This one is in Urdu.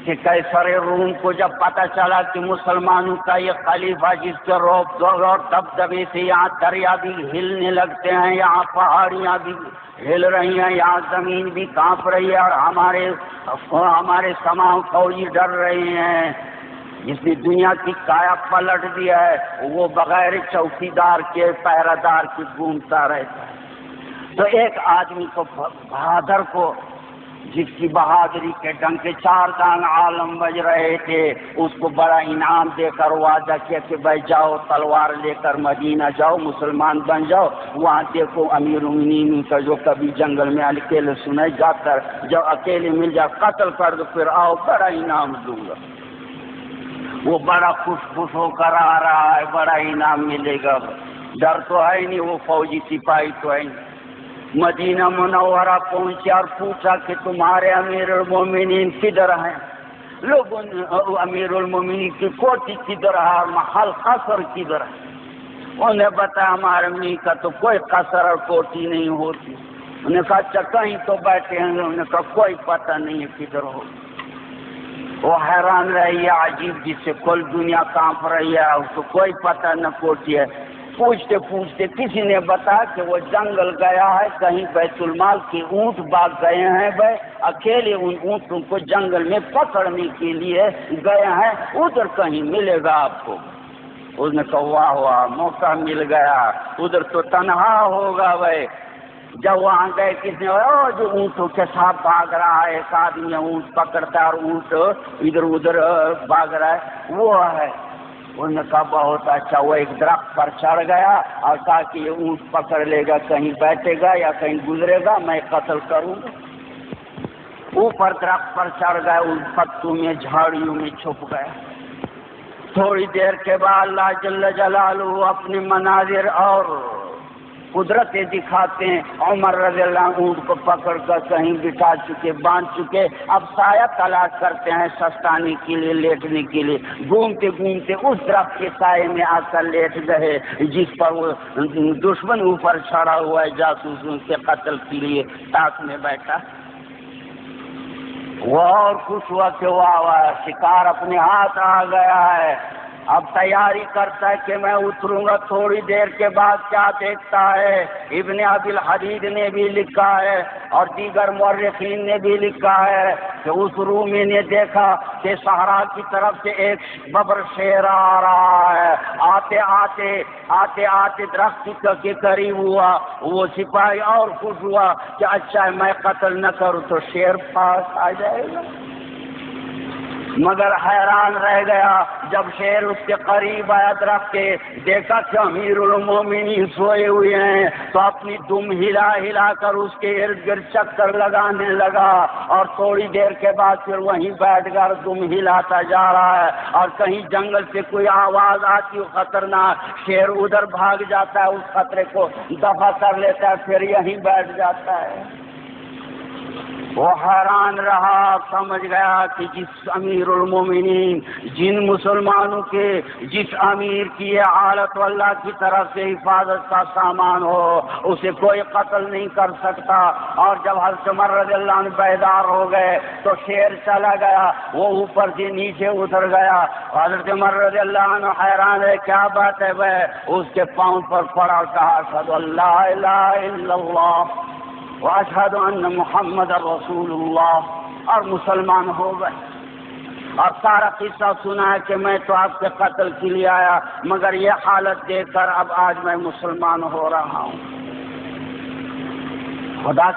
کہ قیصر روم کو جب پتہ چلا کہ مسلمانوں کا یہ خلیفہ جس کے روب اور دبدبے سے یہاں دریا بھی ہلنے لگتے ہیں، یہاں پہاڑیاں بھی ہل رہی ہیں، یہاں زمین بھی کانپ رہی ہے، اور ہمارے تمام فوجی ڈر رہے ہیں، جس نے دنیا کی کایا پلٹ دیا ہے وہ بغیر چوکیدار کے پہرہ دار کے گھومتا رہتا ہے۔ تو ایک آدمی کو بہادر کو، جس کی بہادری کے ڈنک 4 دان عالم بج رہے تھے، اس کو بڑا انعام دے کر وعدہ کیا کہ بھائی جاؤ تلوار لے کر مدینہ جاؤ، مسلمان بن جاؤ، وہاں دیکھو امیر المومنین کا جو کبھی جنگل میں اکیلے سنے جا کر جب اکیلے مل جا قتل کر دو، پھر آؤ بڑا انعام دوں گا۔ وہ بڑا خوش ہو کر آ رہا ہے، بڑا انعام ملے گا، ڈر تو ہے نہیں، وہ فوجی سپاہی تو ہے نہیں۔ مدینہ منورہ پہنچے اور پوچھا کہ تمہارے امیر المومنین کدھر ہیں؟ لوگوں نے امیر المومنین کی کوٹھی کدھر ہے اور محل قصر کدھر ہے؟ انہوں نے بتایا ہمارے امیر کا تو کوئی قصر اور کوٹھی نہیں ہوتی۔ انہوں نے کہا اچھا کہیں تو بیٹھے ہیں؟ انہوں نے کہا کوئی پتہ نہیں ہے کدھر ہو۔ وہ حیران رہی ہے، عجیب جس سے کل دنیا کانپ رہی ہے، اس کو کوئی پتہ نہ کوٹھی ہے۔ پوچھتے پوچھتے کسی نے بتایا کہ وہ جنگل گیا ہے، کہیں بیت المال کے اونٹ باغ گئے ہیں، بھائی اکیلے ان اونٹوں کو جنگل میں پکڑنے کے لیے گئے ہیں، ادھر کہیں ملے گا آپ کو۔ اس نے کہا واہ واہ موقع مل گیا، ادھر تو تنہا ہوگا بھائی۔ جب وہاں گئے کس نے جو اونٹوں کے ساتھ بھاگ رہا ہے، ایک آدمی اونٹ پکڑتا ہے اور اونٹ ادھر ادھر بھاگ رہا ہے، وہ ہے۔ انہوں نے کہا بہت اچھا۔ وہ ایک درخت پر چڑھ گیا اور کہا کہ یہ اونٹ پکڑ لے گا، کہیں بیٹھے گا یا کہیں گزرے گا میں قتل کروں گا۔ اوپر درخت پر چڑھ گیا، ان پتوں میں جھاڑیوں میں چھپ گیا۔ تھوڑی دیر کے بعد اللہ جل جلالہ اپنے مناظر اور قدرتیں دکھاتے ہیں۔ عمر رضی اللہ عنہ اونٹ کو پکڑ کر کہیں بٹھا چکے، باندھ چکے، اب سایہ تلاش کرتے ہیں سستانے کے لیے، لیٹنے کے لیے۔ گھومتے گھومتے اس درخت کے سائے میں آ کر لیٹ گئے جس پر وہ دشمن اوپر چڑھا ہوا ہے، جاسوس ان کے قتل کے لیے تاک میں بیٹھا۔ وہ اور خوش ہوا کہ واہ واہ شکار اپنے ہاتھ آ گیا ہے۔ اب تیاری کرتا ہے کہ میں اتروں گا۔ تھوڑی دیر کے بعد کیا دیکھتا ہے، ابن ابی الحدید نے بھی لکھا ہے اور دیگر مورخین نے بھی لکھا ہے کہ اس رومی نے دیکھا کہ صحرا کی طرف سے ایک ببر شیر آ رہا ہے، آتے آتے درخت کے قریب ہوا۔ وہ سپاہی اور خوش ہوا کہ اچھا میں قتل نہ کروں تو شیر پاس آ جائے گا، مگر حیران رہ گیا جب شیر اس کے قریب آیا درخت کے، دیکھا کہ امیر المومنین سوئے ہوئے ہیں، تو اپنی دم ہلا ہلا کر اس کے ارد گرد چکر لگانے لگا، اور تھوڑی دیر کے بعد پھر وہیں بیٹھ کر دم ہلاتا جا رہا ہے۔ اور کہیں جنگل سے کوئی آواز آتی ہو خطرناک، شیر ادھر بھاگ جاتا ہے، اس خطرے کو دفع کر لیتا ہے، پھر یہیں بیٹھ جاتا ہے۔ وہ حیران رہا، سمجھ گیا کہ جس امیر المومنین، جن مسلمانوں کے جس امیر کی یہ حالت اللہ کی طرف سے حفاظت کا سامان ہو، اسے کوئی قتل نہیں کر سکتا۔ اور جب حضرت عمر رضی اللہ عنہ بیدار ہو گئے تو شیر چلا گیا، وہ اوپر سے نیچے اتر گیا۔ حضرت عمر رضی اللہ عنہ حیران ہے کیا بات ہے بھائی، اس کے پاؤں پر پڑا، کہا اشہد ان لا الہ الا اللہ واشہد ان محمد رسول اللہ، اور مسلمان ہو گئے۔ اور سارا قصہ سنا ہے کہ میں تو آپ کے قتل کے لیے آیا، مگر یہ حالت دیکھ کر اب آج میں مسلمان ہو رہا ہوں۔ خدا